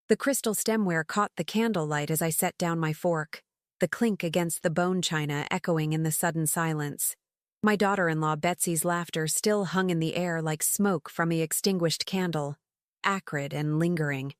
The crystal stemware caught the candlelight as I set down my fork, the clink against the bone china echoing in the sudden silence. My daughter-in-law Betsy's laughter still hung in the air like smoke from the extinguished candle, acrid and lingering.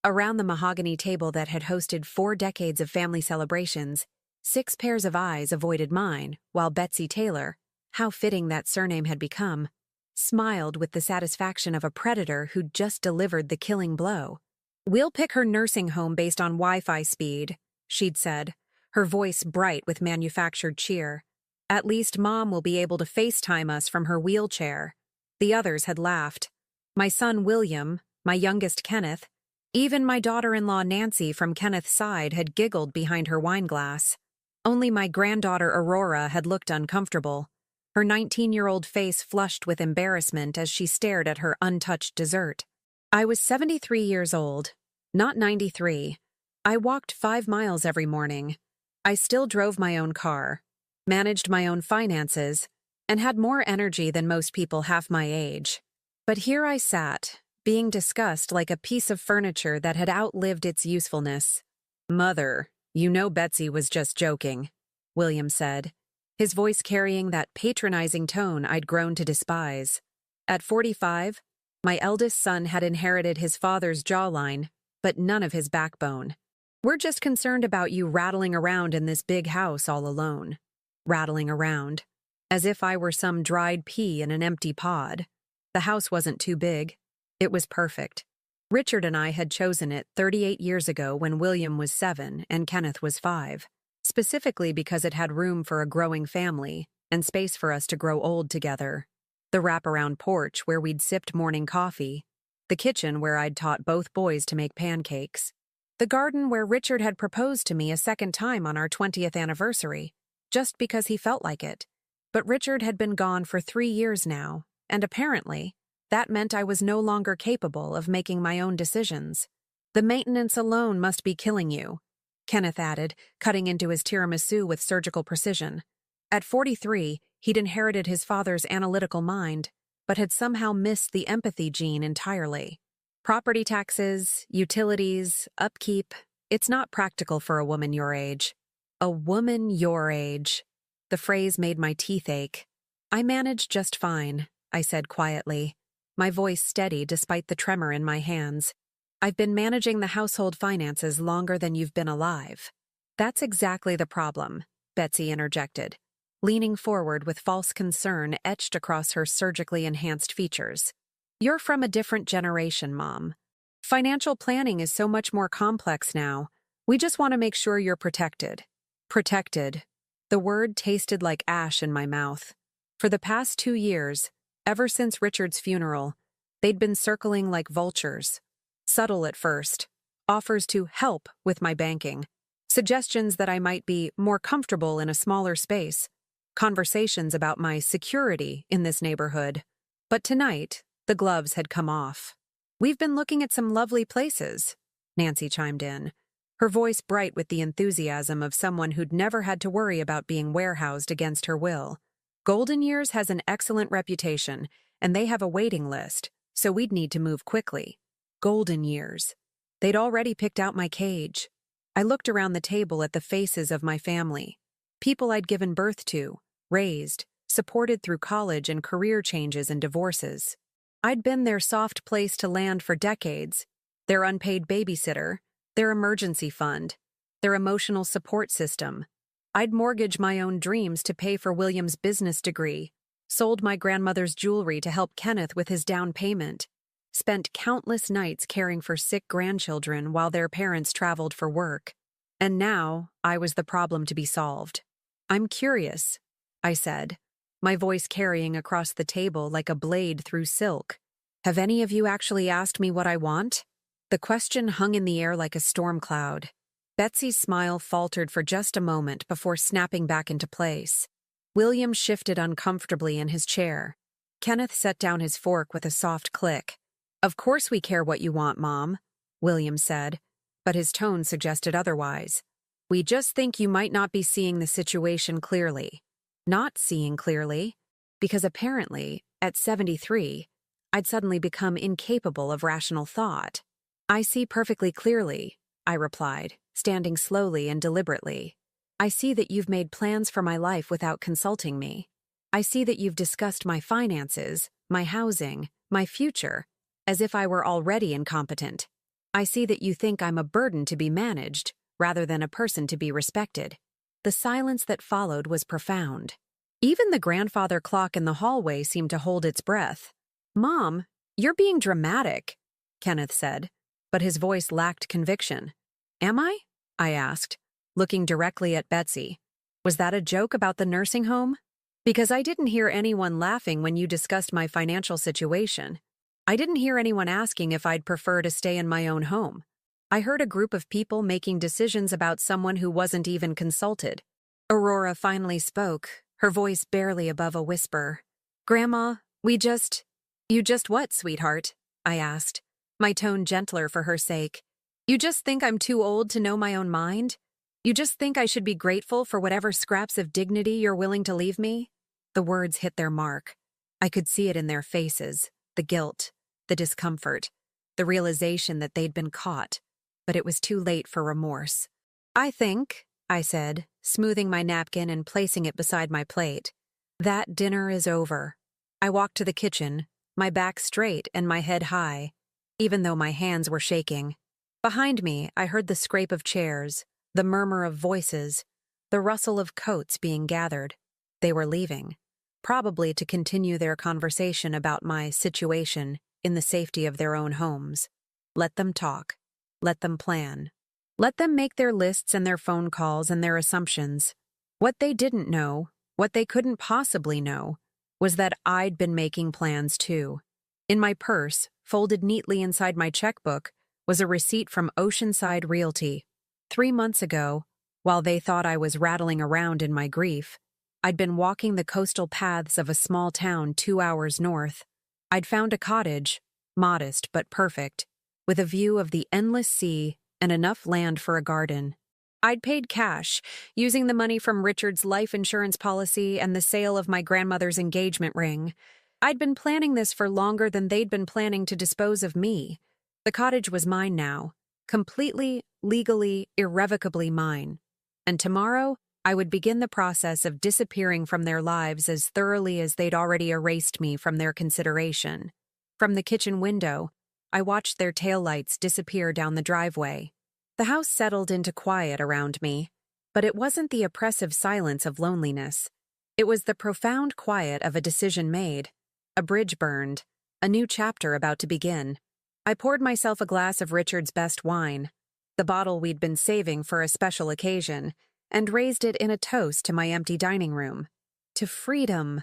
Around the mahogany table that had hosted 4 decades of family celebrations, 6 pairs of eyes avoided mine, while Betsy Taylor, how fitting that surname had become, smiled with the satisfaction of a predator who'd just delivered the killing blow. "We'll pick her nursing home based on Wi-Fi speed," she'd said, her voice bright with manufactured cheer. "At least Mom will be able to FaceTime us from her wheelchair." The others had laughed. My son William, my youngest Kenneth, even my daughter-in-law Nancy from Kenneth's side had giggled behind her wineglass. Only my granddaughter Aurora had looked uncomfortable, her 19-year-old face flushed with embarrassment as she stared at her untouched dessert. I was 73 years old, not 93. I walked 5 miles every morning. I still drove my own car, managed my own finances, and had more energy than most people half my age. But here I sat, being discussed like a piece of furniture that had outlived its usefulness. "Mother, you know Betsy was just joking," William said, his voice carrying that patronizing tone I'd grown to despise. At 45, my eldest son had inherited his father's jawline, but none of his backbone. "We're just concerned about you rattling around in this big house all alone." Rattling around, as if I were some dried pea in an empty pod. The house wasn't too big. It was perfect. Richard and I had chosen it 38 years ago when William was 7 and Kenneth was 5, specifically because it had room for a growing family and space for us to grow old together. The wraparound porch where we'd sipped morning coffee, the kitchen where I'd taught both boys to make pancakes, the garden where Richard had proposed to me a second time on our 20th anniversary, just because he felt like it. But Richard had been gone for 3 years now, and apparently, that meant I was no longer capable of making my own decisions. "The maintenance alone must be killing you," Kenneth added, cutting into his tiramisu with surgical precision. At 43, he'd inherited his father's analytical mind, but had somehow missed the empathy gene entirely. "Property taxes, utilities, upkeep, it's not practical for a woman your age." A woman your age. The phrase made my teeth ache. "I manage just fine," I said quietly, my voice steady despite the tremor in my hands. "I've been managing the household finances longer than you've been alive." "That's exactly the problem," Betsy interjected, leaning forward with false concern etched across her surgically enhanced features. "You're from a different generation, Mom. Financial planning is so much more complex now. We just want to make sure you're protected." Protected. The word tasted like ash in my mouth. For the past 2 years, ever since Richard's funeral, they'd been circling like vultures. Subtle at first, offers to help with my banking, suggestions that I might be more comfortable in a smaller space, conversations about my security in this neighborhood. But tonight, the gloves had come off. "We've been looking at some lovely places," Nancy chimed in, her voice bright with the enthusiasm of someone who'd never had to worry about being warehoused against her will. "Golden Years has an excellent reputation, and they have a waiting list, so we'd need to move quickly." Golden Years. They'd already picked out my cage. I looked around the table at the faces of my family. People I'd given birth to, raised, supported through college and career changes and divorces. I'd been their soft place to land for decades, their unpaid babysitter, their emergency fund, their emotional support system. I'd mortgaged my own dreams to pay for William's business degree, sold my grandmother's jewelry to help Kenneth with his down payment, spent countless nights caring for sick grandchildren while their parents traveled for work. And now, I was the problem to be solved. "I'm curious," I said, my voice carrying across the table like a blade through silk. "Have any of you actually asked me what I want?" The question hung in the air like a storm cloud. Betsy's smile faltered for just a moment before snapping back into place. William shifted uncomfortably in his chair. Kenneth set down his fork with a soft click. "Of course we care what you want, Mom," William said, but his tone suggested otherwise. "We just think you might not be seeing the situation clearly." Not seeing clearly, because apparently, at 73, I'd suddenly become incapable of rational thought. I see perfectly clearly, I replied, standing slowly and deliberately. I see that you've made plans for my life without consulting me. I see that you've discussed my finances, my housing, my future, as if I were already incompetent. I see that you think I'm a burden to be managed, rather than a person to be respected. The silence that followed was profound. Even the grandfather clock in the hallway seemed to hold its breath. "Mom, you're being dramatic," Kenneth said, but his voice lacked conviction. "Am I?" I asked, looking directly at Betsy. "Was that a joke about the nursing home? Because I didn't hear anyone laughing when you discussed my financial situation. I didn't hear anyone asking if I'd prefer to stay in my own home. I heard a group of people making decisions about someone who wasn't even consulted." Aurora finally spoke, her voice barely above a whisper. "Grandma, you just what, sweetheart?" I asked, my tone gentler for her sake. "You just think I'm too old to know my own mind? You just think I should be grateful for whatever scraps of dignity you're willing to leave me?" The words hit their mark. I could see it in their faces, the guilt, the discomfort, the realization that they'd been caught, but it was too late for remorse. "I think," I said, smoothing my napkin and placing it beside my plate, "that dinner is over." I walked to the kitchen, my back straight and my head high, even though my hands were shaking. Behind me, I heard the scrape of chairs, the murmur of voices, the rustle of coats being gathered. They were leaving, probably to continue their conversation about my situation in the safety of their own homes. Let them talk. Let them plan. Let them make their lists and their phone calls and their assumptions. What they didn't know, what they couldn't possibly know, was that I'd been making plans too. In my purse, folded neatly inside my checkbook, was a receipt from Oceanside Realty. 3 months ago, while they thought I was rattling around in my grief, I'd been walking the coastal paths of a small town 2 hours north. I'd found a cottage, modest but perfect, with a view of the endless sea and enough land for a garden. I'd paid cash, using the money from Richard's life insurance policy and the sale of my grandmother's engagement ring. I'd been planning this for longer than they'd been planning to dispose of me. The cottage was mine now, completely, legally, irrevocably mine. And tomorrow, I would begin the process of disappearing from their lives as thoroughly as they'd already erased me from their consideration. From the kitchen window, I watched their taillights disappear down the driveway. The house settled into quiet around me, but it wasn't the oppressive silence of loneliness. It was the profound quiet of a decision made, a bridge burned, a new chapter about to begin. I poured myself a glass of Richard's best wine, the bottle we'd been saving for a special occasion, and raised it in a toast to my empty dining room. "To freedom,"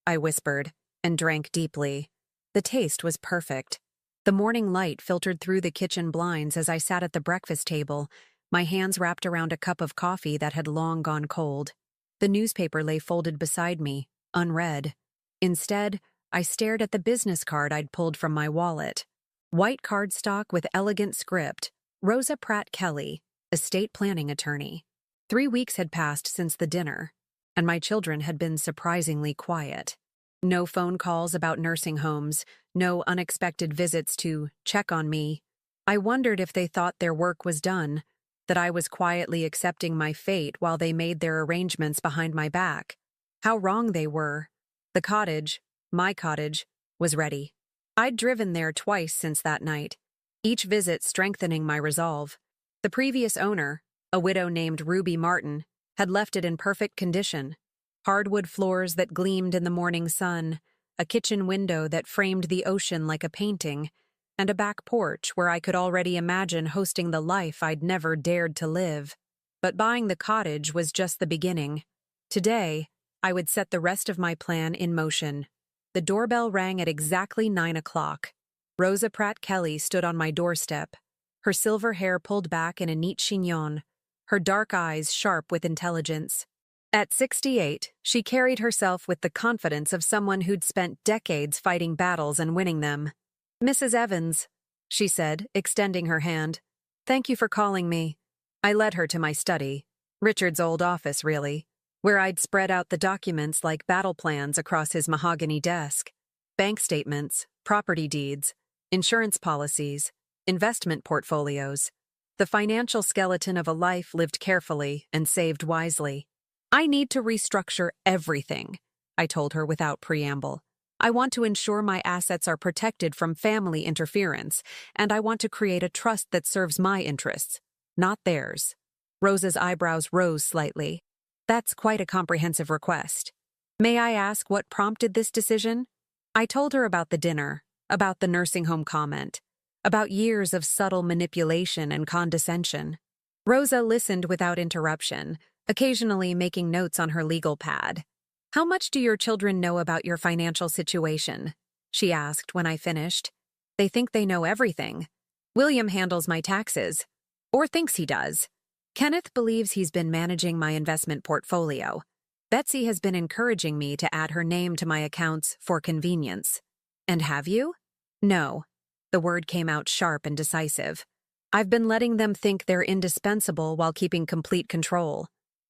I whispered, and drank deeply. The taste was perfect. The morning light filtered through the kitchen blinds as I sat at the breakfast table, my hands wrapped around a cup of coffee that had long gone cold. The newspaper lay folded beside me, unread. Instead, I stared at the business card I'd pulled from my wallet. White cardstock with elegant script, Rosa Pratt Kelly, estate planning attorney. 3 weeks had passed since the dinner, and my children had been surprisingly quiet. No phone calls about nursing homes, no unexpected visits to check on me. I wondered if they thought their work was done, that I was quietly accepting my fate while they made their arrangements behind my back. How wrong they were. The cottage, my cottage, was ready. I'd driven there twice since that night, each visit strengthening my resolve. The previous owner, a widow named Ruby Martin, had left it in perfect condition. Hardwood floors that gleamed in the morning sun, a kitchen window that framed the ocean like a painting, and a back porch where I could already imagine hosting the life I'd never dared to live. But buying the cottage was just the beginning. Today, I would set the rest of my plan in motion. The doorbell rang at exactly 9 o'clock. Rosa Pratt Kelly stood on my doorstep, her silver hair pulled back in a neat chignon, her dark eyes sharp with intelligence. At 68, she carried herself with the confidence of someone who'd spent decades fighting battles and winning them. "Mrs. Evans," she said, extending her hand. "Thank you for calling me." I led her to my study, Richard's old office, really, where I'd spread out the documents like battle plans across his mahogany desk. Bank statements, property deeds, insurance policies, investment portfolios. The financial skeleton of a life lived carefully and saved wisely. I need to restructure everything, I told her without preamble. I want to ensure my assets are protected from family interference, and I want to create a trust that serves my interests, not theirs. Rosa's eyebrows rose slightly. That's quite a comprehensive request. May I ask what prompted this decision? I told her about the dinner, about the nursing home comment, about years of subtle manipulation and condescension. Rosa listened without interruption, occasionally making notes on her legal pad. How much do your children know about your financial situation? She asked when I finished. They think they know everything. William handles my taxes, or thinks he does. Kenneth believes he's been managing my investment portfolio. Betsy has been encouraging me to add her name to my accounts for convenience. And have you? No. The word came out sharp and decisive. I've been letting them think they're indispensable while keeping complete control.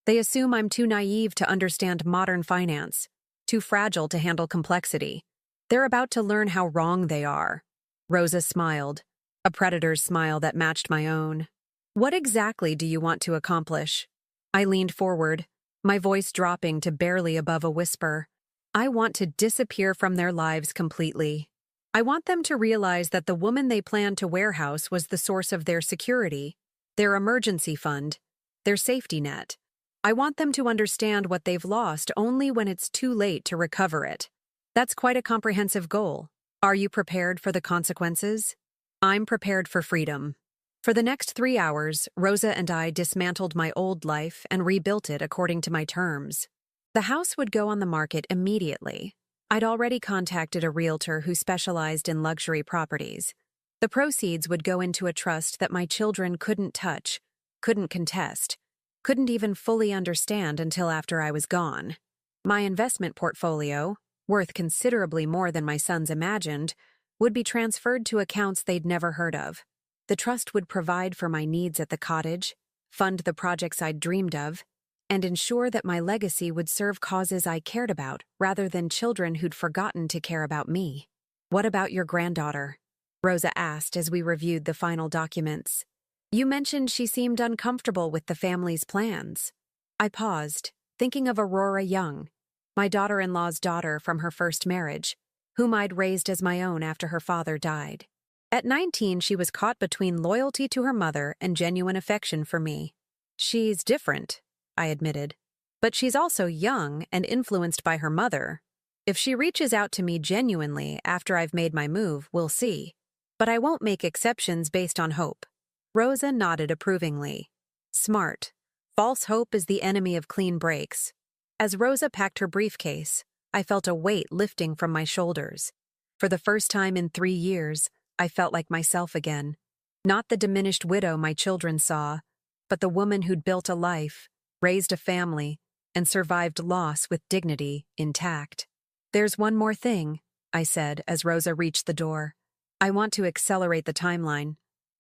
They assume I'm too naive to understand modern finance, too fragile to handle complexity. They're about to learn how wrong they are. Rosa smiled, a predator's smile that matched my own. What exactly do you want to accomplish? I leaned forward, my voice dropping to barely above a whisper. I want to disappear from their lives completely. I want them to realize that the woman they planned to warehouse was the source of their security, their emergency fund, their safety net. I want them to understand what they've lost only when it's too late to recover it. That's quite a comprehensive goal. Are you prepared for the consequences? I'm prepared for freedom. For the next 3 hours, Rosa and I dismantled my old life and rebuilt it according to my terms. The house would go on the market immediately. I'd already contacted a realtor who specialized in luxury properties. The proceeds would go into a trust that my children couldn't touch, couldn't contest, couldn't even fully understand until after I was gone. My investment portfolio, worth considerably more than my sons imagined, would be transferred to accounts they'd never heard of. The trust would provide for my needs at the cottage, fund the projects I'd dreamed of, and ensure that my legacy would serve causes I cared about rather than children who'd forgotten to care about me. What about your granddaughter? Rosa asked as we reviewed the final documents. You mentioned she seemed uncomfortable with the family's plans. I paused, thinking of Aurora Young, my daughter-in-law's daughter from her first marriage, whom I'd raised as my own after her father died. At 19, she was caught between loyalty to her mother and genuine affection for me. She's different, I admitted. But she's also young and influenced by her mother. If she reaches out to me genuinely after I've made my move, we'll see. But I won't make exceptions based on hope. Rosa nodded approvingly. Smart. False hope is the enemy of clean breaks. As Rosa packed her briefcase, I felt a weight lifting from my shoulders. For the first time in 3 years, I felt like myself again. Not the diminished widow my children saw, but the woman who'd built a life, raised a family, and survived loss with dignity intact. There's one more thing, I said as Rosa reached the door. I want to accelerate the timeline.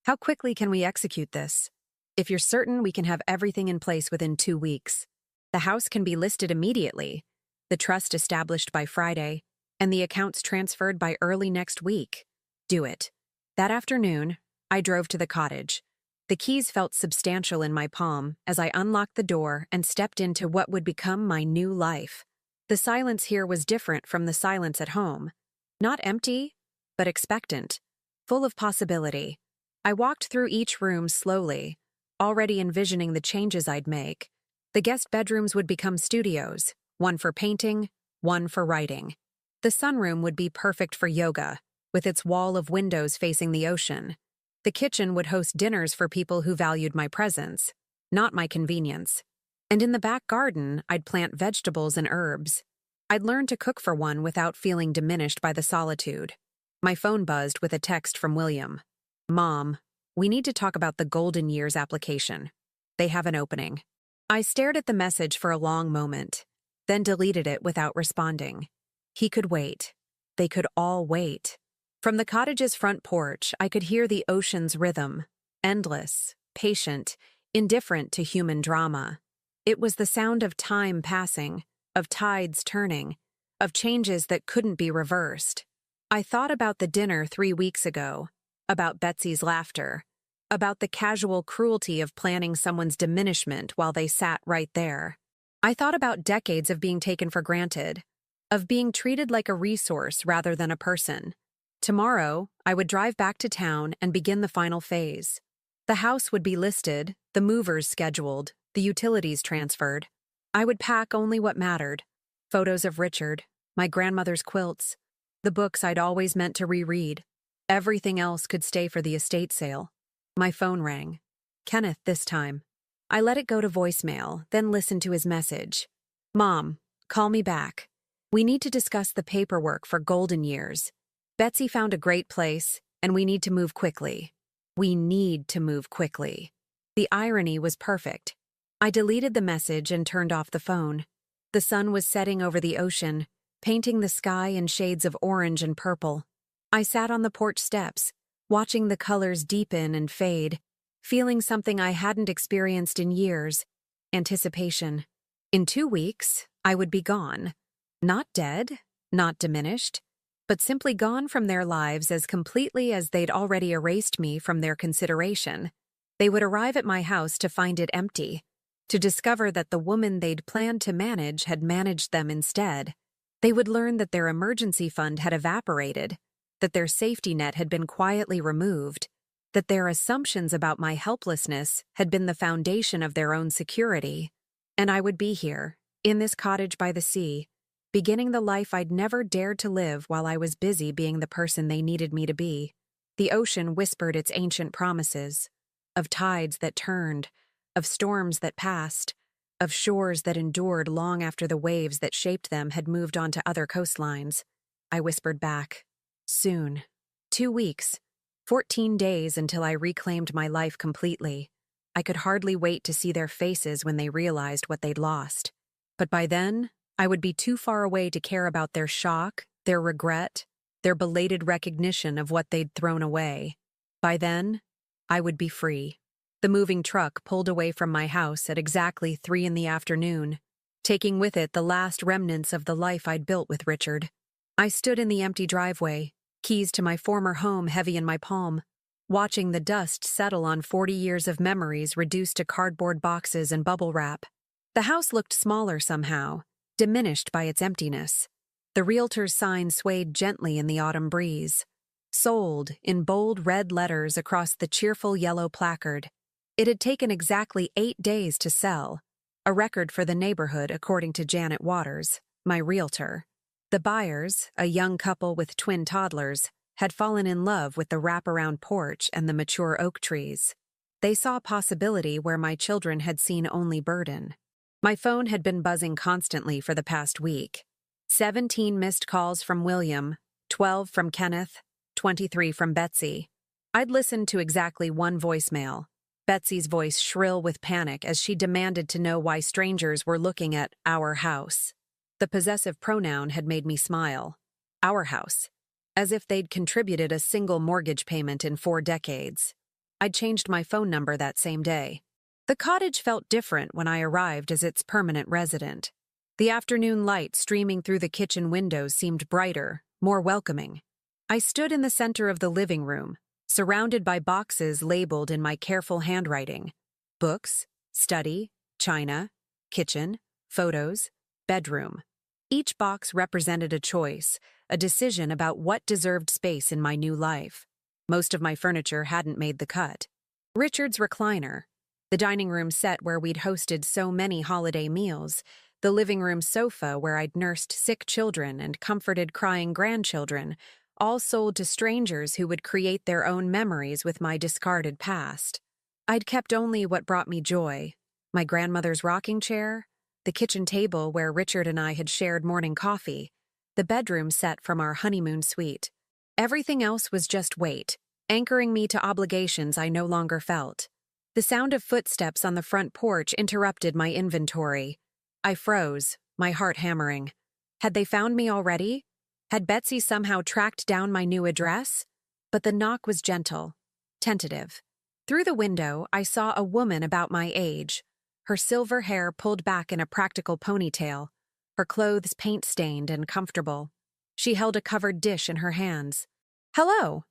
How quickly can we execute this? If you're certain we can have everything in place within 2 weeks. The house can be listed immediately, the trust established by Friday, and the accounts transferred by early next week. Do it. That afternoon, I drove to the cottage. The keys felt substantial in my palm as I unlocked the door and stepped into what would become my new life. The silence here was different from the silence at home. Not empty, but expectant, full of possibility. I walked through each room slowly, already envisioning the changes I'd make. The guest bedrooms would become studios, one for painting, one for writing. The sunroom would be perfect for yoga, with its wall of windows facing the ocean. The kitchen would host dinners for people who valued my presence, not my convenience. And in the back garden, I'd plant vegetables and herbs. I'd learn to cook for one without feeling diminished by the solitude. My phone buzzed with a text from William. Mom, we need to talk about the Golden Years application. They have an opening. I stared at the message for a long moment, then deleted it without responding. He could wait. They could all wait. From the cottage's front porch, I could hear the ocean's rhythm, endless, patient, indifferent to human drama. It was the sound of time passing, of tides turning, of changes that couldn't be reversed. I thought about the dinner 3 weeks ago, about Betsy's laughter, about the casual cruelty of planning someone's diminishment while they sat right there. I thought about decades of being taken for granted, of being treated like a resource rather than a person. Tomorrow, I would drive back to town and begin the final phase. The house would be listed, the movers scheduled, the utilities transferred. I would pack only what mattered: photos of Richard, my grandmother's quilts, the books I'd always meant to reread. Everything else could stay for the estate sale. My phone rang. Kenneth this time. I let it go to voicemail, then listened to his message. Mom, call me back. We need to discuss the paperwork for Golden Years. Betsy found a great place, and we need to move quickly. We need to move quickly. The irony was perfect. I deleted the message and turned off the phone. The sun was setting over the ocean, painting the sky in shades of orange and purple. I sat on the porch steps, watching the colors deepen and fade, feeling something I hadn't experienced in years: anticipation. In 2 weeks, I would be gone. Not dead, not diminished, but simply gone from their lives as completely as they'd already erased me from their consideration. They would arrive at my house to find it empty, to discover that the woman they'd planned to manage had managed them instead. They would learn that their emergency fund had evaporated, that their safety net had been quietly removed, that their assumptions about my helplessness had been the foundation of their own security. And I would be here, in this cottage by the sea, beginning the life I'd never dared to live while I was busy being the person they needed me to be. The ocean whispered its ancient promises, of tides that turned, of storms that passed, of shores that endured long after the waves that shaped them had moved on to other coastlines. I whispered back, soon. 2 weeks, 14 days until I reclaimed my life completely. I could hardly wait to see their faces when they realized what they'd lost. But by then, I would be too far away to care about their shock, their regret, their belated recognition of what they'd thrown away. By then, I would be free. The moving truck pulled away from my house at exactly 3 in the afternoon, taking with it the last remnants of the life I'd built with Richard. I stood in the empty driveway, keys to my former home heavy in my palm, watching the dust settle on 40 years of memories reduced to cardboard boxes and bubble wrap. The house looked smaller somehow, diminished by its emptiness. The realtor's sign swayed gently in the autumn breeze. Sold, in bold red letters across the cheerful yellow placard. It had taken exactly 8 days to sell, a record for the neighborhood according to Janet Waters, my realtor. The buyers, a young couple with twin toddlers, had fallen in love with the wraparound porch and the mature oak trees. They saw possibility where my children had seen only burden. My phone had been buzzing constantly for the past week. 17 missed calls from William, 12 from Kenneth, 23 from Betsy. I'd listened to exactly one voicemail, Betsy's voice shrill with panic as she demanded to know why strangers were looking at our house. The possessive pronoun had made me smile. Our house. As if they'd contributed a single mortgage payment in 4 decades. I'd changed my phone number that same day. The cottage felt different when I arrived as its permanent resident. The afternoon light streaming through the kitchen windows seemed brighter, more welcoming. I stood in the center of the living room, surrounded by boxes labeled in my careful handwriting. Books, study, china, kitchen, photos, bedroom. Each box represented a choice, a decision about what deserved space in my new life. Most of my furniture hadn't made the cut. Richard's recliner, the dining room set where we'd hosted so many holiday meals, the living room sofa where I'd nursed sick children and comforted crying grandchildren, all sold to strangers who would create their own memories with my discarded past. I'd kept only what brought me joy: my grandmother's rocking chair, the kitchen table where Richard and I had shared morning coffee, the bedroom set from our honeymoon suite. Everything else was just weight, anchoring me to obligations I no longer felt. The sound of footsteps on the front porch interrupted my inventory. I froze, my heart hammering. Had they found me already? Had Betsy somehow tracked down my new address? But the knock was gentle, tentative. Through the window, I saw a woman about my age, her silver hair pulled back in a practical ponytail, her clothes paint-stained and comfortable. She held a covered dish in her hands. "Hello,"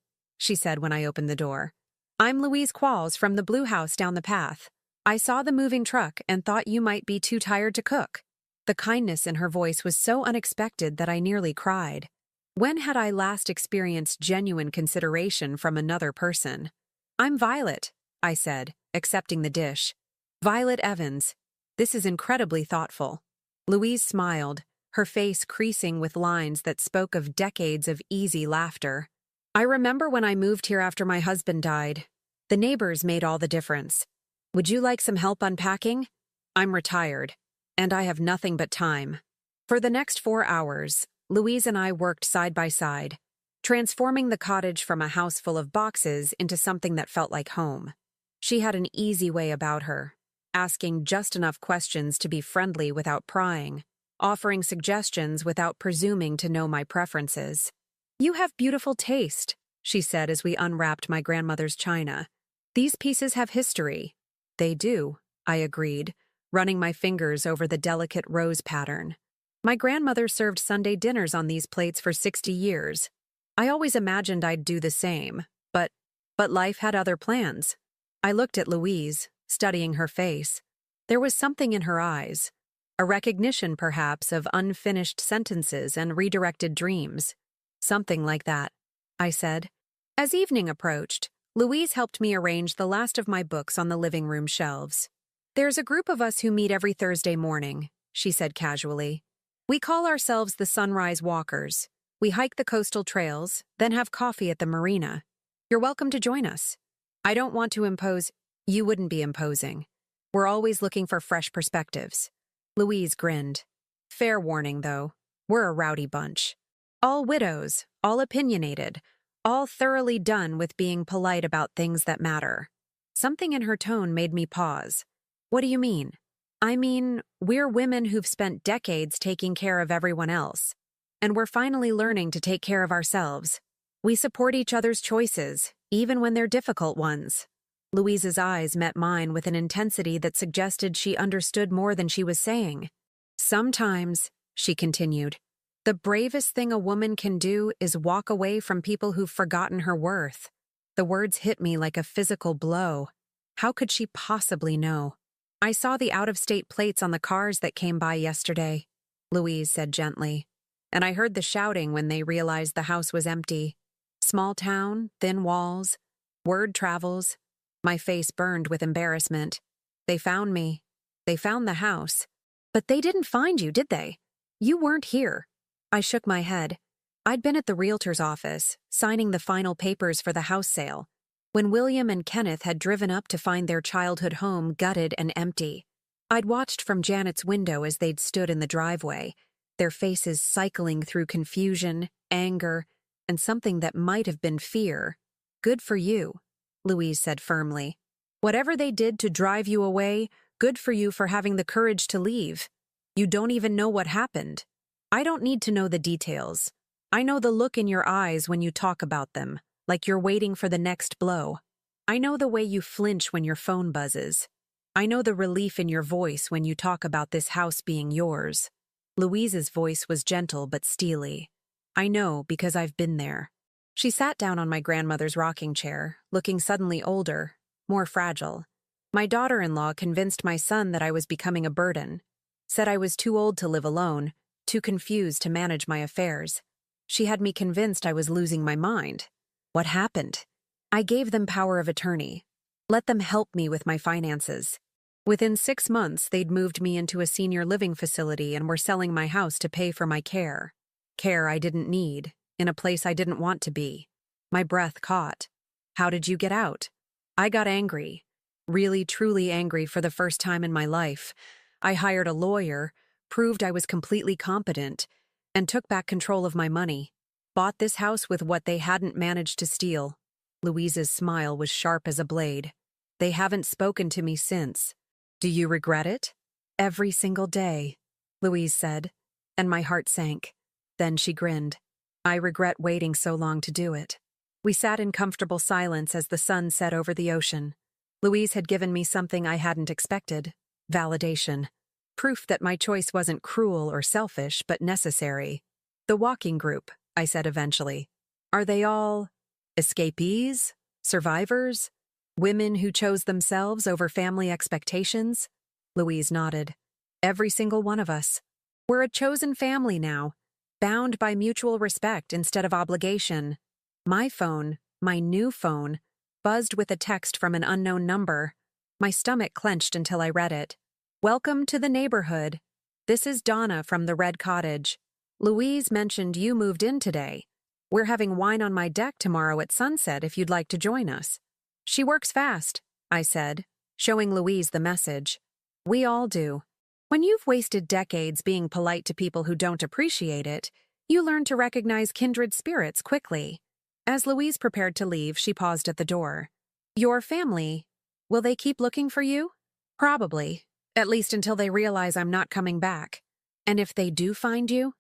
she said when I opened the door. "I'm Louise Qualls from the Blue House down the path. I saw the moving truck and thought you might be too tired to cook." The kindness in her voice was so unexpected that I nearly cried. When had I last experienced genuine consideration from another person? "I'm Violet," I said, accepting the dish. "Violet Evans. This is incredibly thoughtful." Louise smiled, her face creasing with lines that spoke of decades of easy laughter. "I remember when I moved here after my husband died. The neighbors made all the difference. Would you like some help unpacking? I'm retired, and I have nothing but time." For the next 4 hours, Louise and I worked side by side, transforming the cottage from a house full of boxes into something that felt like home. She had an easy way about her, asking just enough questions to be friendly without prying, offering suggestions without presuming to know my preferences. "You have beautiful taste," she said as we unwrapped my grandmother's china. "These pieces have history." "They do," I agreed, running my fingers over the delicate rose pattern. "My grandmother served Sunday dinners on these plates for 60 years. I always imagined I'd do the same, but life had other plans." I looked at Louise, studying her face. There was something in her eyes, a recognition perhaps of unfinished sentences and redirected dreams. "Something like that," I said. As evening approached, Louise helped me arrange the last of my books on the living room shelves. "There's a group of us who meet every Thursday morning," she said casually. "We call ourselves the Sunrise Walkers. We hike the coastal trails, then have coffee at the marina. You're welcome to join us. I don't want to impose—" "You wouldn't be imposing. We're always looking for fresh perspectives." Louise grinned. "Fair warning, though. We're a rowdy bunch. All widows, all opinionated, all thoroughly done with being polite about things that matter." Something in her tone made me pause. "What do you mean?" "I mean, we're women who've spent decades taking care of everyone else, and we're finally learning to take care of ourselves. We support each other's choices, even when they're difficult ones." Louise's eyes met mine with an intensity that suggested she understood more than she was saying. "Sometimes," she continued, "the bravest thing a woman can do is walk away from people who've forgotten her worth." The words hit me like a physical blow. How could she possibly know? "I saw the out-of-state plates on the cars that came by yesterday," Louise said gently, "and I heard the shouting when they realized the house was empty. Small town, thin walls, word travels." My face burned with embarrassment. "They found me. They found the house. But they didn't find you, did they? You weren't here." I shook my head. I'd been at the realtor's office, signing the final papers for the house sale, when William and Kenneth had driven up to find their childhood home gutted and empty. I'd watched from Janet's window as they'd stood in the driveway, their faces cycling through confusion, anger, and something that might have been fear. "Good for you," Louise said firmly. "Whatever they did to drive you away, good for you for having the courage to leave. You don't even know what happened. I don't need to know the details. I know the look in your eyes when you talk about them, like you're waiting for the next blow. I know the way you flinch when your phone buzzes. I know the relief in your voice when you talk about this house being yours." Louise's voice was gentle but steely. "I know because I've been there." She sat down on my grandmother's rocking chair, looking suddenly older, more fragile. My daughter-in-law convinced my son that I was becoming a burden, said I was too old to live alone, too confused to manage my affairs. She had me convinced I was losing my mind. What happened? I gave them power of attorney. Let them help me with my finances. Within 6 months, they'd moved me into a senior living facility and were selling my house to pay for my care. Care I didn't need, in a place I didn't want to be. My breath caught. "How did you get out?" I got angry. Really, truly angry for the first time in my life. I hired a lawyer, proved I was completely competent, and took back control of my money. Bought this house with what they hadn't managed to steal. Louise's smile was sharp as a blade. "They haven't spoken to me since. Do you regret it?" "Every single day," Louise said, and my heart sank. Then she grinned. "I regret waiting so long to do it." We sat in comfortable silence as the sun set over the ocean. Louise had given me something I hadn't expected: validation. Proof that my choice wasn't cruel or selfish, but necessary. "The walking group," I said eventually. "Are they all—" Escapees? Survivors? Women who chose themselves over family expectations? Louise nodded. Every single one of us. We're a chosen family now, bound by mutual respect instead of obligation. My phone, my new phone, buzzed with a text from an unknown number. My stomach clenched until I read it. Welcome to the neighborhood. This is Donna from the Red Cottage. Louise mentioned you moved in today. We're having wine on my deck tomorrow at sunset if you'd like to join us. She works fast, I said, showing Louise the message. We all do. When you've wasted decades being polite to people who don't appreciate it, you learn to recognize kindred spirits quickly. As Louise prepared to leave, she paused at the door. Your family, will they keep looking for you? Probably, at least until they realize I'm not coming back. And if they do find you?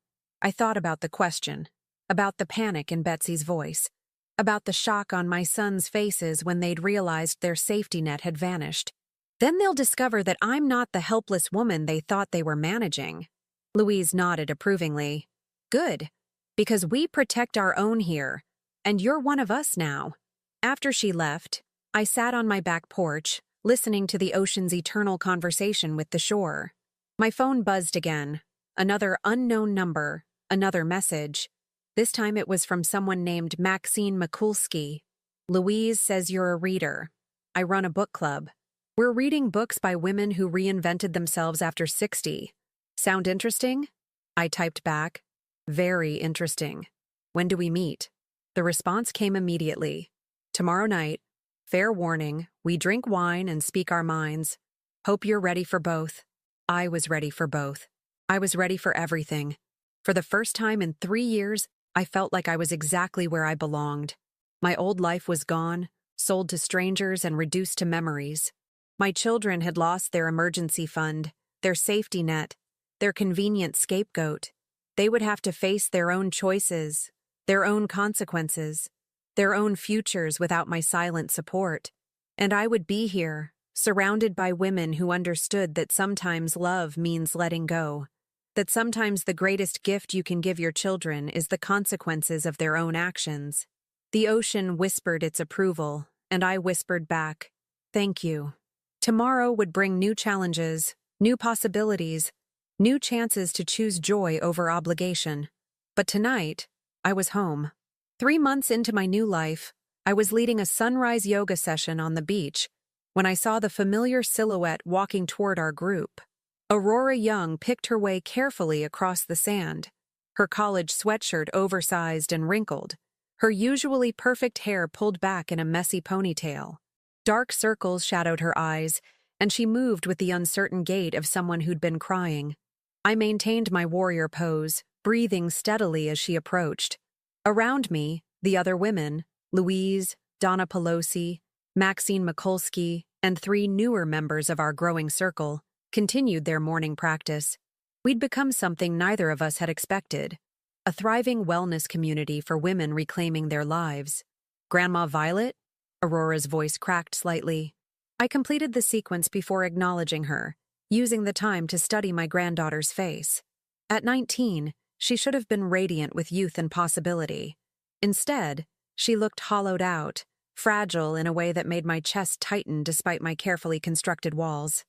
I thought about the question, about the panic in Betsy's voice, about the shock on my sons' faces when they'd realized their safety net had vanished. Then they'll discover that I'm not the helpless woman they thought they were managing. Louise nodded approvingly. Good, because we protect our own here, and you're one of us now. After she left, I sat on my back porch, listening to the ocean's eternal conversation with the shore. My phone buzzed again. Another unknown number, another message. This time it was from someone named Maxine Mikulski. Louise says you're a reader. I run a book club. We're reading books by women who reinvented themselves after 60. Sound interesting? I typed back. Very interesting. When do we meet? The response came immediately. Tomorrow night. Fair warning, we drink wine and speak our minds. Hope you're ready for both. I was ready for both. I was ready for everything. For the first time in 3 years, I felt like I was exactly where I belonged. My old life was gone, sold to strangers and reduced to memories. My children had lost their emergency fund, their safety net, their convenient scapegoat. They would have to face their own choices, their own consequences, their own futures without my silent support. And I would be here, surrounded by women who understood that sometimes love means letting go, that sometimes the greatest gift you can give your children is the consequences of their own actions. The ocean whispered its approval, and I whispered back, thank you. Tomorrow would bring new challenges, new possibilities, new chances to choose joy over obligation. But tonight, I was home. 3 months into my new life, I was leading a sunrise yoga session on the beach when I saw the familiar silhouette walking toward our group. Aurora Young picked her way carefully across the sand, her college sweatshirt oversized and wrinkled, her usually perfect hair pulled back in a messy ponytail. Dark circles shadowed her eyes, and she moved with the uncertain gait of someone who'd been crying. I maintained my warrior pose, breathing steadily as she approached. Around me, the other women, Louise, Donna Pelosi, Maxine Mikulski, and 3 newer members of our growing circle, continued their morning practice. We'd become something neither of us had expected, a thriving wellness community for women reclaiming their lives. Grandma Violet? Aurora's voice cracked slightly. I completed the sequence before acknowledging her, using the time to study my granddaughter's face. At 19, she should have been radiant with youth and possibility. Instead, she looked hollowed out, fragile in a way that made my chest tighten despite my carefully constructed walls.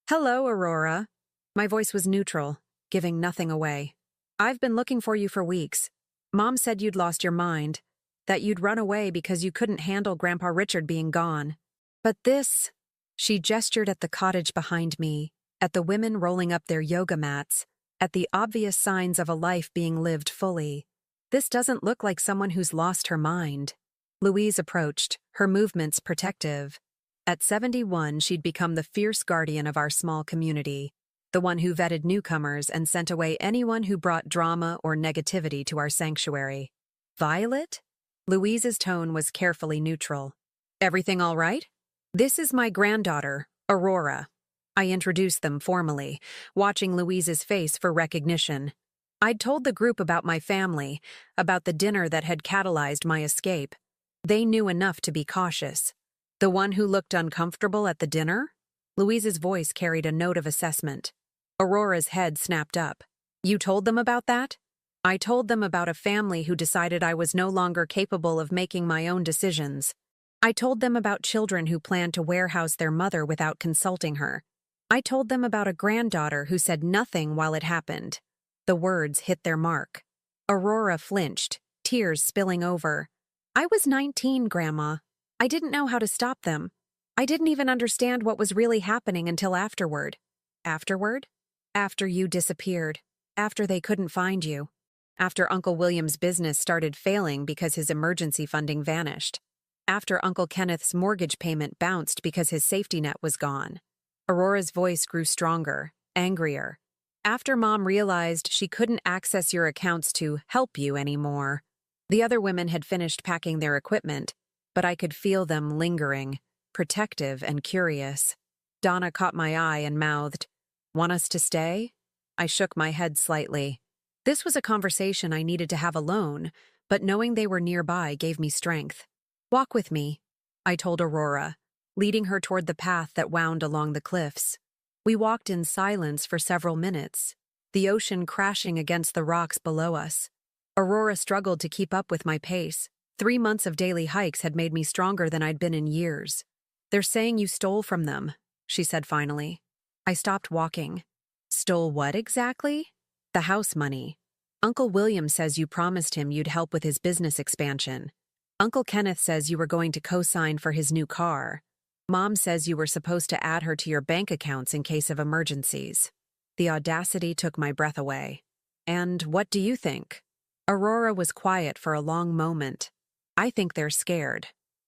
Hello, Aurora. My voice was neutral, giving nothing away. I've been looking for you for weeks. Mom said you'd lost your mind, that you'd run away because you couldn't handle Grandpa Richard being gone. But this... She gestured at the cottage behind me, at the women rolling up their yoga mats, at the obvious signs of a life being lived fully. This doesn't look like someone who's lost her mind. Louise approached, her movements protective. At 71, she'd become the fierce guardian of our small community, the one who vetted newcomers and sent away anyone who brought drama or negativity to our sanctuary. Violet? Louise's tone was carefully neutral. Everything all right? This is my granddaughter, Aurora. I introduced them formally, watching Louise's face for recognition. I'd told the group about my family, about the dinner that had catalyzed my escape. They knew enough to be cautious. The one who looked uncomfortable at the dinner? Louise's voice carried a note of assessment. Aurora's head snapped up. You told them about that? I told them about a family who decided I was no longer capable of making my own decisions. I told them about children who planned to warehouse their mother without consulting her. I told them about a granddaughter who said nothing while it happened. The words hit their mark. Aurora flinched, tears spilling over. I was 19, Grandma. I didn't know how to stop them. I didn't even understand what was really happening until afterward. Afterward? After you disappeared. After they couldn't find you. After Uncle William's business started failing because his emergency funding vanished. After Uncle Kenneth's mortgage payment bounced because his safety net was gone. Aurora's voice grew stronger, angrier. After Mom realized she couldn't access your accounts to help you anymore. The other women had finished packing their equipment, but I could feel them lingering, protective and curious. Donna caught my eye and mouthed, "Want us to stay?" I shook my head slightly. This was a conversation I needed to have alone, but knowing they were nearby gave me strength. "Walk with me," I told Aurora, leading her toward the path that wound along the cliffs. We walked in silence for several minutes, the ocean crashing against the rocks below us. Aurora struggled to keep up with my pace. 3 months of daily hikes had made me stronger than I'd been in years. "They're saying you stole from them," she said finally. I stopped walking. "Stole what exactly?" "The house money. Uncle William says you promised him you'd help with his business expansion. Uncle Kenneth says you were going to co-sign for his new car. Mom says you were supposed to add her to your bank accounts in case of emergencies." The audacity took my breath away. "And what do you think?" Aurora was quiet for a long moment. "I think they're scared.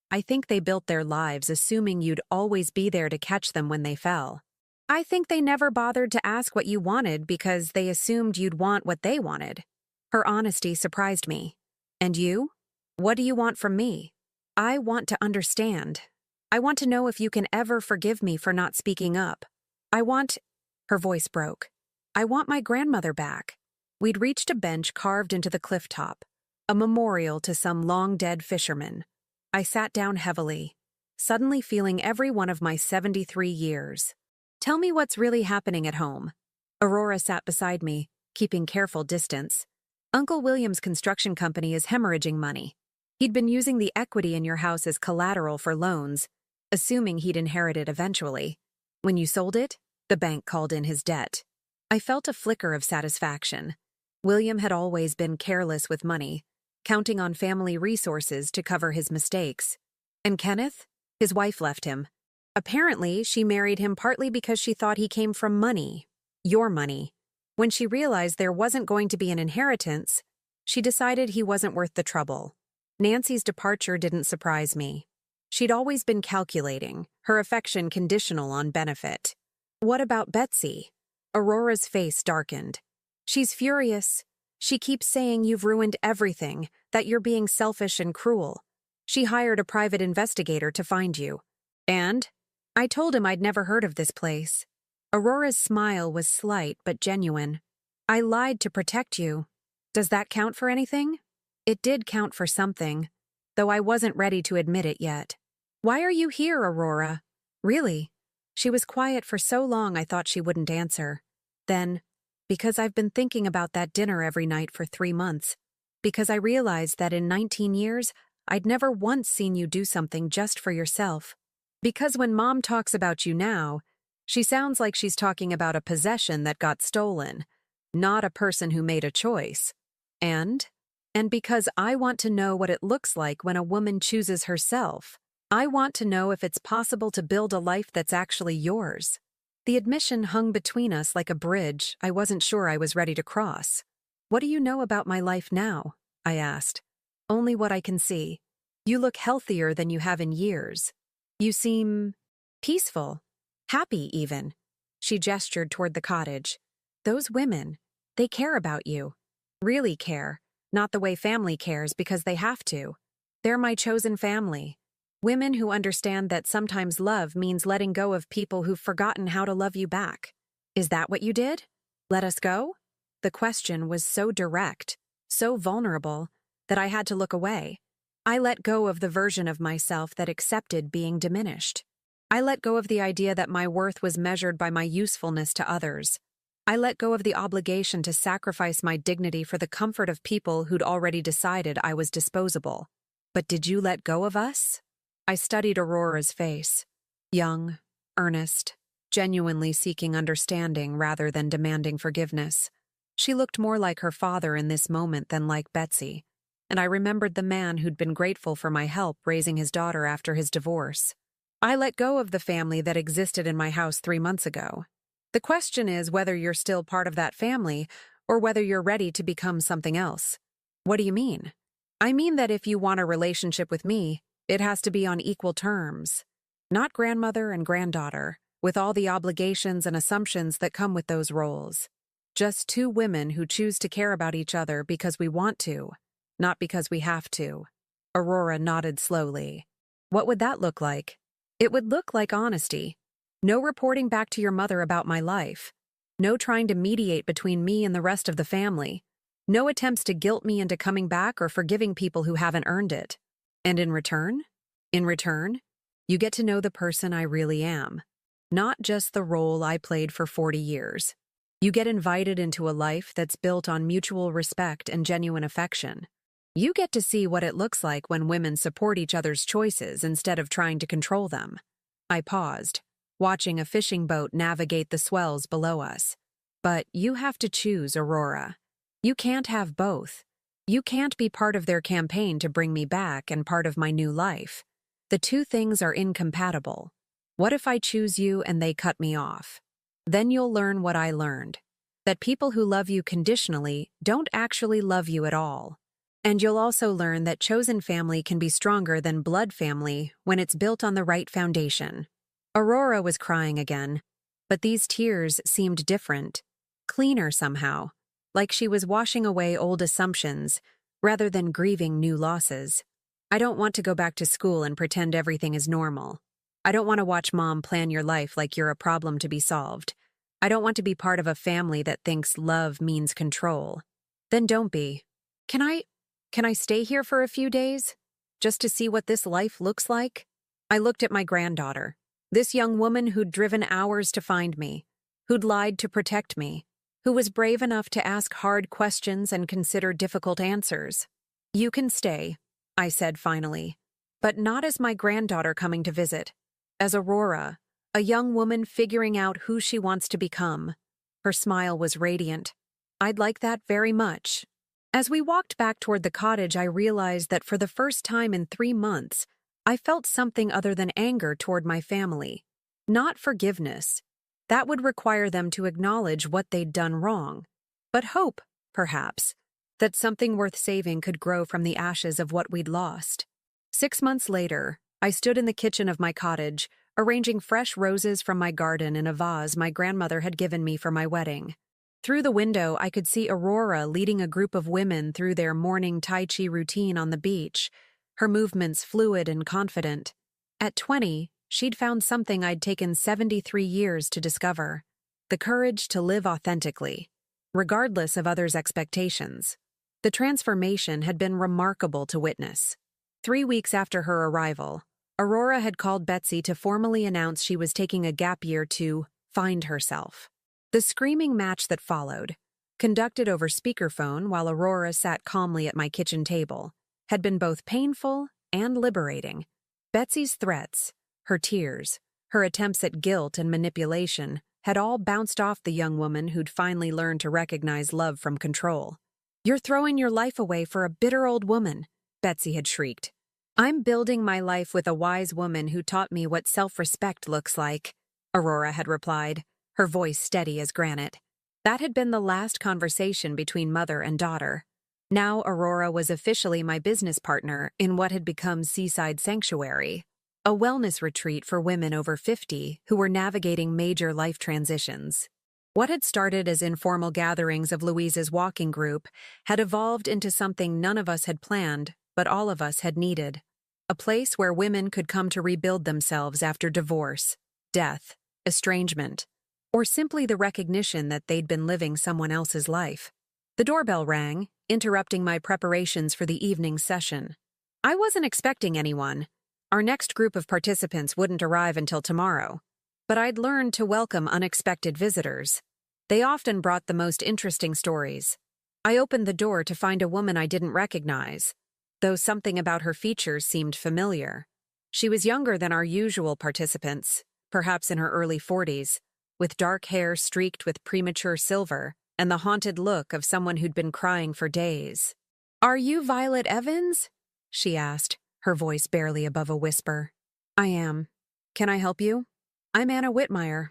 I think they built their lives assuming you'd always be there to catch them when they fell. I think they never bothered to ask what you wanted because they assumed you'd want what they wanted." Her honesty surprised me. "And you? What do you want from me?" "I want to understand. I want to know if you can ever forgive me for not speaking up. I want—" Her voice broke. "I want my grandmother back." We'd reached a bench carved into the cliff top, a memorial to some long-dead fisherman. I sat down heavily, suddenly feeling every one of my 73 years. "Tell me what's really happening at home." Aurora sat beside me, keeping careful distance. "Uncle William's construction company is hemorrhaging money. He'd been using the equity in your house as collateral for loans, assuming he'd inherit it eventually. When you sold it, the bank called in his debt." I felt a flicker of satisfaction. William had always been careless with money, counting on family resources to cover his mistakes. And Kenneth? His wife left him. Apparently, she married him partly because she thought he came from money. Your money. When she realized there wasn't going to be an inheritance, she decided he wasn't worth the trouble. Nancy's departure didn't surprise me. She'd always been calculating, her affection conditional on benefit. "What about Betsy?" Aurora's face darkened. "She's furious. She keeps saying you've ruined everything, that you're being selfish and cruel. She hired a private investigator to find you. And? I told him I'd never heard of this place." Aurora's smile was slight but genuine. "I lied to protect you. Does that count for anything?" It did count for something, though I wasn't ready to admit it yet. "Why are you here, Aurora?" "Really?" She was quiet for so long I thought she wouldn't answer. Then, "Because I've been thinking about that dinner every night for 3 months. Because I realized that in 19 years, I'd never once seen you do something just for yourself. Because when Mom talks about you now, she sounds like she's talking about a possession that got stolen, not a person who made a choice. And because I want to know what it looks like when a woman chooses herself. I want to know if it's possible to build a life that's actually yours." The admission hung between us like a bridge I wasn't sure I was ready to cross. "What do you know about my life now?" I asked. "Only what I can see. You look healthier than you have in years. You seem peaceful, happy even." She gestured toward the cottage. "Those women, they care about you. Really care, not the way family cares because they have to. They're my chosen family. Women who understand that sometimes love means letting go of people who've forgotten how to love you back. Is that what you did? Let us go?" The question was so direct, so vulnerable, that I had to look away. I let go of the version of myself that accepted being diminished. I let go of the idea that my worth was measured by my usefulness to others. I let go of the obligation to sacrifice my dignity for the comfort of people who'd already decided I was disposable. But did you let go of us? I studied Aurora's face. Young, earnest, genuinely seeking understanding rather than demanding forgiveness. She looked more like her father in this moment than like Betsy, and I remembered the man who'd been grateful for my help raising his daughter after his divorce. I let go of the family that existed in my house 3 months ago. The question is whether you're still part of that family or whether you're ready to become something else. What do you mean? I mean that if you want a relationship with me, it has to be on equal terms. Not grandmother and granddaughter, with all the obligations and assumptions that come with those roles. Just two women who choose to care about each other because we want to, not because we have to. Aurora nodded slowly. What would that look like? It would look like honesty. No reporting back to your mother about my life. No trying to mediate between me and the rest of the family. No attempts to guilt me into coming back or forgiving people who haven't earned it. And in return? In return, you get to know the person I really am. Not just the role I played for 40 years. You get invited into a life that's built on mutual respect and genuine affection. You get to see what it looks like when women support each other's choices instead of trying to control them. I paused, watching a fishing boat navigate the swells below us. But you have to choose, Aurora. You can't have both. You can't be part of their campaign to bring me back and part of my new life. The two things are incompatible. What if I choose you and they cut me off? Then you'll learn what I learned. That people who love you conditionally don't actually love you at all. And you'll also learn that chosen family can be stronger than blood family when it's built on the right foundation. Aurora was crying again, but these tears seemed different, cleaner somehow, like she was washing away old assumptions rather than grieving new losses. I don't want to go back to school and pretend everything is normal. I don't want to watch Mom plan your life like you're a problem to be solved. I don't want to be part of a family that thinks love means control. Then don't be. Can I stay here for a few days? Just to see what this life looks like? I looked at my granddaughter, this young woman who'd driven hours to find me, who'd lied to protect me, who was brave enough to ask hard questions and consider difficult answers. You can stay, I said finally, but not as my granddaughter coming to visit. As Aurora, a young woman figuring out who she wants to become. Her smile was radiant. I'd like that very much. As we walked back toward the cottage, I realized that for the first time in 3 months, I felt something other than anger toward my family. Not forgiveness. That would require them to acknowledge what they'd done wrong. But hope, perhaps, that something worth saving could grow from the ashes of what we'd lost. 6 months later, I stood in the kitchen of my cottage, arranging fresh roses from my garden in a vase my grandmother had given me for my wedding. Through the window, I could see Aurora leading a group of women through their morning Tai Chi routine on the beach, her movements fluid and confident. At 20, she'd found something I'd taken 73 years to discover: the courage to live authentically, regardless of others' expectations. The transformation had been remarkable to witness. 3 weeks after her arrival, Aurora had called Betsy to formally announce she was taking a gap year to find herself. The screaming match that followed, conducted over speakerphone while Aurora sat calmly at my kitchen table, had been both painful and liberating. Betsy's threats, her tears, her attempts at guilt and manipulation had all bounced off the young woman who'd finally learned to recognize love from control. "You're throwing your life away for a bitter old woman," Betsy had shrieked. "I'm building my life with a wise woman who taught me what self-respect looks like," Aurora had replied, her voice steady as granite. That had been the last conversation between mother and daughter. Now Aurora was officially my business partner in what had become Seaside Sanctuary, a wellness retreat for women over 50 who were navigating major life transitions. What had started as informal gatherings of Louise's walking group had evolved into something none of us had planned, but all of us had needed. A place where women could come to rebuild themselves after divorce, death, estrangement, or simply the recognition that they'd been living someone else's life. The doorbell rang, interrupting my preparations for the evening session. I wasn't expecting anyone. Our next group of participants wouldn't arrive until tomorrow. But I'd learned to welcome unexpected visitors. They often brought the most interesting stories. I opened the door to find a woman I didn't recognize, though something about her features seemed familiar. She was younger than our usual participants, perhaps in her early 40s, with dark hair streaked with premature silver and the haunted look of someone who'd been crying for days. "Are you Violet Evans?" she asked, her voice barely above a whisper. "I am. Can I help you?" "I'm Anna Whitmire.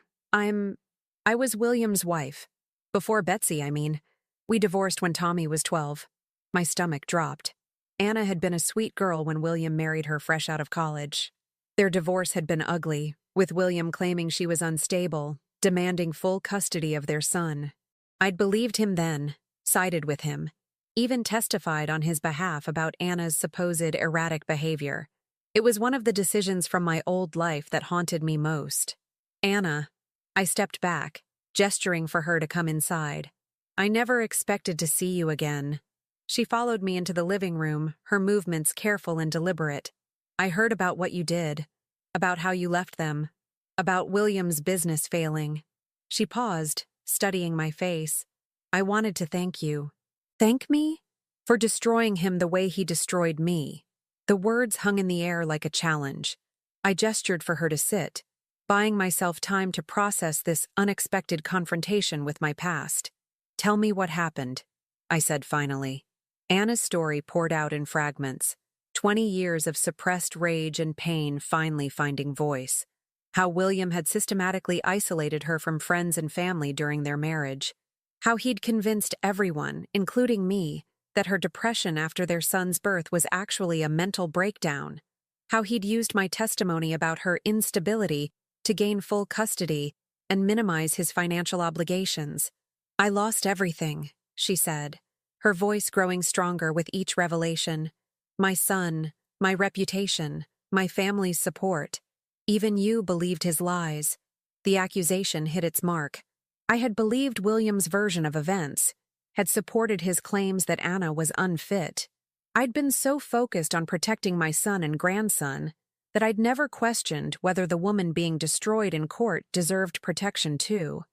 I was William's wife. Before Betsy, I mean. We divorced when Tommy was 12. My stomach dropped. Anna had been a sweet girl when William married her fresh out of college. Their divorce had been ugly, with William claiming she was unstable, demanding full custody of their son. I'd believed him then, sided with him, even testified on his behalf about Anna's supposed erratic behavior. It was one of the decisions from my old life that haunted me most. "Anna." I stepped back, gesturing for her to come inside. "I never expected to see you again." She followed me into the living room, her movements careful and deliberate. "I heard about what you did, about how you left them, about William's business failing." She paused, studying my face. "I wanted to thank you." "Thank me?" "For destroying him the way he destroyed me." The words hung in the air like a challenge. I gestured for her to sit, buying myself time to process this unexpected confrontation with my past. "Tell me what happened," I said finally. Anna's story poured out in fragments, 20 years of suppressed rage and pain finally finding voice. How William had systematically isolated her from friends and family during their marriage. How he'd convinced everyone, including me, that her depression after their son's birth was actually a mental breakdown. How he'd used my testimony about her instability to gain full custody and minimize his financial obligations. "I lost everything," she said, her voice growing stronger with each revelation. "My son, my reputation, my family's support. Even you believed his lies." The accusation hit its mark. I had believed William's version of events, had supported his claims that Anna was unfit. I'd been so focused on protecting my son and grandson that I'd never questioned whether the woman being destroyed in court deserved protection too.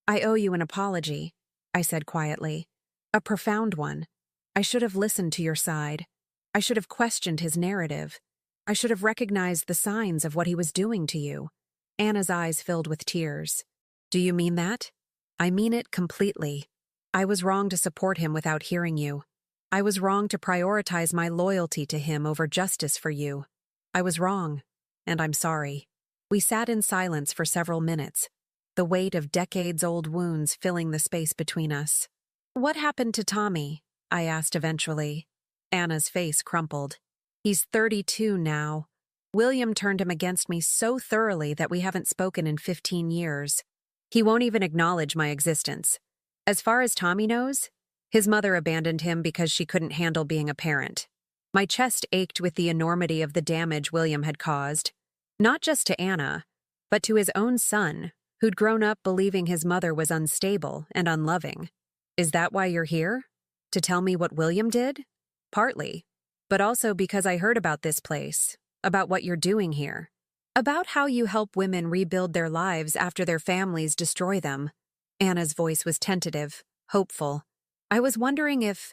"I owe you an apology," I said quietly. "A profound one. I should have listened to your side. I should have questioned his narrative. I should have recognized the signs of what he was doing to you." Anna's eyes filled with tears. "Do you mean that?" "I mean it completely. I was wrong to support him without hearing you. I was wrong to prioritize my loyalty to him over justice for you. I was wrong, and I'm sorry." We sat in silence for several minutes, the weight of decades-old wounds filling the space between us. "What happened to Tommy?" I asked eventually. Anna's face crumpled. "He's 32 now. William turned him against me so thoroughly that we haven't spoken in 15 years. He won't even acknowledge my existence. As far as Tommy knows, his mother abandoned him because she couldn't handle being a parent." My chest ached with the enormity of the damage William had caused, not just to Anna, but to his own son, who'd grown up believing his mother was unstable and unloving. "Is that why you're here? To tell me what William did?" "Partly, but also because I heard about this place, about what you're doing here, about how you help women rebuild their lives after their families destroy them." Anna's voice was tentative, hopeful. "I was wondering if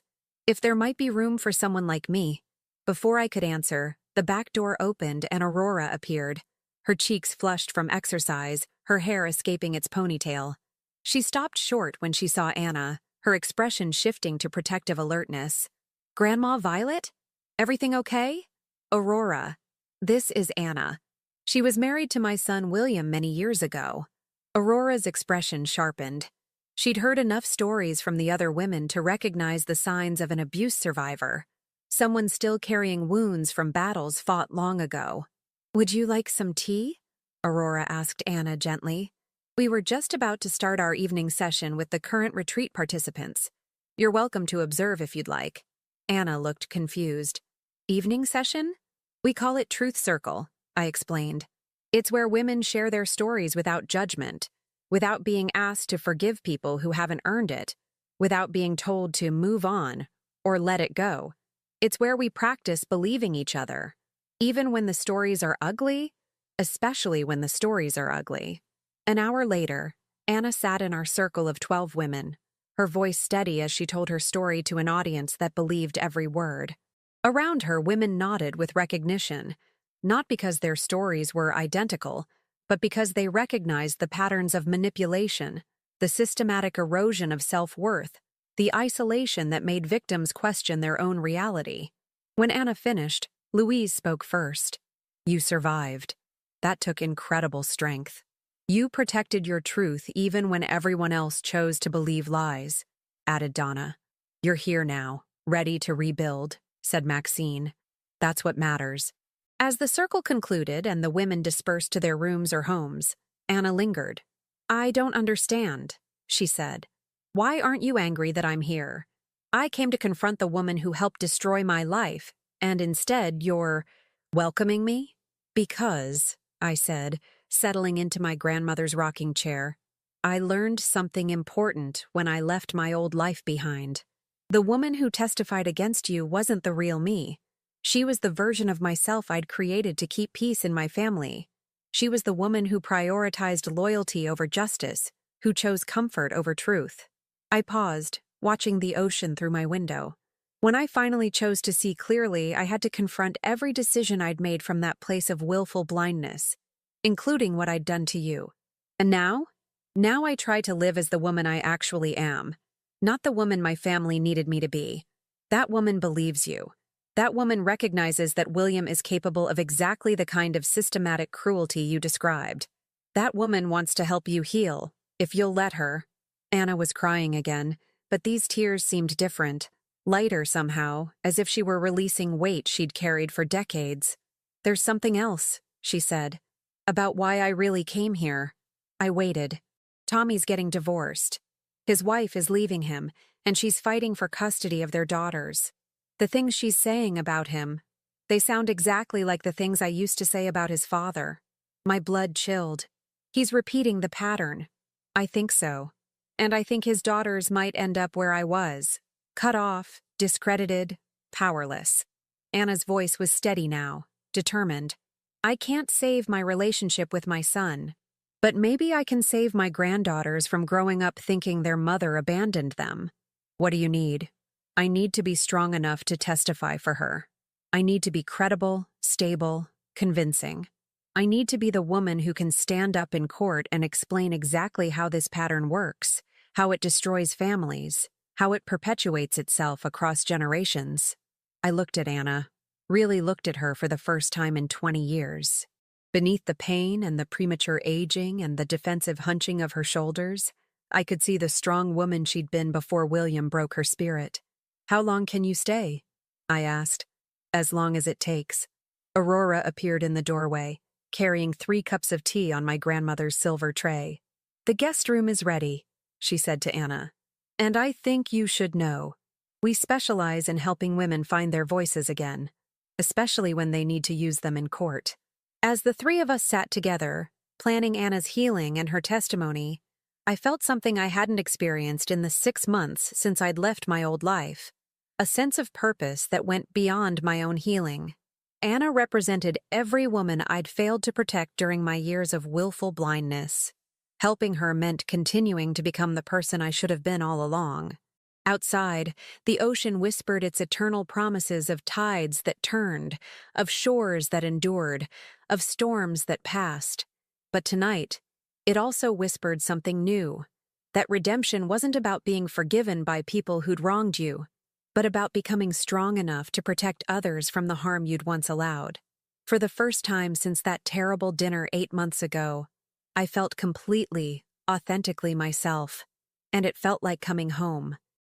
there might be room for someone like me." Before I could answer, the back door opened and Aurora appeared, her cheeks flushed from exercise, her hair escaping its ponytail. She stopped short when she saw Anna, her expression shifting to protective alertness. "Grandma Violet? Everything okay?" "Aurora. This is Anna. She was married to my son William many years ago." Aurora's expression sharpened. She'd heard enough stories from the other women to recognize the signs of an abuse survivor, someone still carrying wounds from battles fought long ago. "Would you like some tea?" Aurora asked Anna gently. "We were just about to start our evening session with the current retreat participants. You're welcome to observe if you'd like." Anna looked confused. "Evening session? We call it Truth Circle," I explained. "It's where women share their stories without judgment, without being asked to forgive people who haven't earned it, without being told to move on or let it go. It's where we practice believing each other, even when the stories are ugly, especially when the stories are ugly." An hour later, Anna sat in our circle of 12 women, her voice steady as she told her story to an audience that believed every word. Around her, women nodded with recognition, not because their stories were identical, but because they recognized the patterns of manipulation, the systematic erosion of self-worth, the isolation that made victims question their own reality. When Anna finished, Louise spoke first. "You survived. That took incredible strength. You protected your truth even when everyone else chose to believe lies," added Donna. "You're here now, ready to rebuild," said Maxine. "That's what matters." As the circle concluded and the women dispersed to their rooms or homes, Anna lingered. "I don't understand," she said. "Why aren't you angry that I'm here? I came to confront the woman who helped destroy my life, and instead you're welcoming me?" "Because," I said, settling into my grandmother's rocking chair, "I learned something important when I left my old life behind. The woman who testified against you wasn't the real me. She was the version of myself I'd created to keep peace in my family. She was the woman who prioritized loyalty over justice, who chose comfort over truth." I paused, watching the ocean through my window. When I finally chose to see clearly, I had to confront every decision I'd made from that place of willful blindness, including what I'd done to you. And now? Now I try to live as the woman I actually am, not the woman my family needed me to be. That woman believes you. That woman recognizes that William is capable of exactly the kind of systematic cruelty you described. That woman wants to help you heal, if you'll let her. Anna was crying again, but these tears seemed different, lighter somehow, as if she were releasing weight she'd carried for decades. "There's something else," she said, "about why I really came here." I waited. "Tommy's getting divorced. His wife is leaving him, and she's fighting for custody of their daughters. The things she's saying about him, they sound exactly like the things I used to say about his father." My blood chilled. "He's repeating the pattern." "I think so. And I think his daughters might end up where I was. Cut off, discredited, powerless." Anna's voice was steady now, determined. "I can't save my relationship with my son, but maybe I can save my granddaughters from growing up thinking their mother abandoned them." "What do you need?" "I need to be strong enough to testify for her. I need to be credible, stable, convincing. I need to be the woman who can stand up in court and explain exactly how this pattern works, how it destroys families, how it perpetuates itself across generations." I looked at Anna, really looked at her for the first time in 20 years. Beneath the pain and the premature aging and the defensive hunching of her shoulders, I could see the strong woman she'd been before William broke her spirit. "How long can you stay?" I asked. "As long as it takes." Aurora appeared in the doorway, carrying 3 cups of tea on my grandmother's silver tray. "The guest room is ready," she said to Anna. "And I think you should know. We specialize in helping women find their voices again, especially when they need to use them in court." As the 3 of us sat together, planning Anna's healing and her testimony, I felt something I hadn't experienced in the 6 months since I'd left my old life. A sense of purpose that went beyond my own healing. Anna represented every woman I'd failed to protect during my years of willful blindness. Helping her meant continuing to become the person I should have been all along. Outside, the ocean whispered its eternal promises of tides that turned, of shores that endured, of storms that passed. But tonight, it also whispered something new, that redemption wasn't about being forgiven by people who'd wronged you, but about becoming strong enough to protect others from the harm you'd once allowed. For the first time since that terrible dinner 8 months ago, I felt completely, authentically myself, and it felt like coming home.